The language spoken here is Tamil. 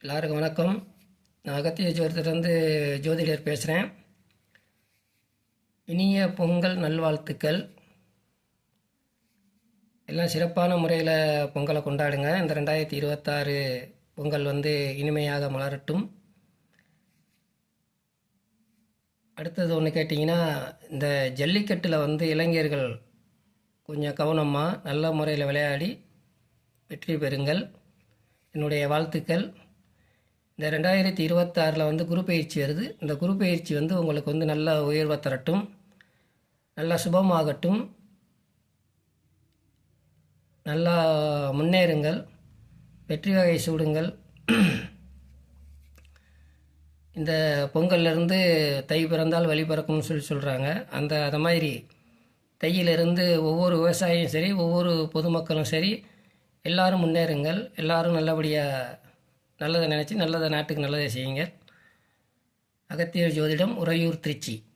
எல்லாருக்கும் வணக்கம். நான் அகத்திய ஜோதிடத்திலிருந்து ஜோதிடர் பேசுகிறேன். இனிய பொங்கல் நல்வாழ்த்துக்கள். எல்லாம் சிறப்பான முறையில் பொங்கலை கொண்டாடுங்க. இந்த 2026 பொங்கல் இனிமையாக மலரட்டும். அடுத்தது ஒன்று கேட்டிங்கன்னா, இந்த ஜல்லிக்கட்டில் இளைஞர்கள் கொஞ்சம் கவனமாக நல்ல முறையில் விளையாடி வெற்றி பெறுங்கள். என்னுடைய வாழ்த்துக்கள். இந்த 2026 குரு பயிற்சி வருது. இந்த குரு பயிற்சி உங்களுக்கு நல்ல உயர்வை தரட்டும், நல்லா சுபமாகட்டும், நல்லா முன்னேறுங்கள், வெற்றி வகை சூடுங்கள். இந்த பொங்கல்லேருந்து தை பிறந்தால் வழி பிறக்கும்னு சொல்கிறாங்க. அதை மாதிரி தையிலிருந்து ஒவ்வொரு விவசாயியும் சரி, ஒவ்வொரு பொதுமக்களும் சரி, எல்லோரும் முன்னேறுங்கள். எல்லோரும் நல்லபடியாக நல்லதை நினச்சி நல்லதை நாட்டுக்கு நல்லதை செய்யுங்க. அகத்தியர் ஜோதிடம், உறையூர், திருச்சி.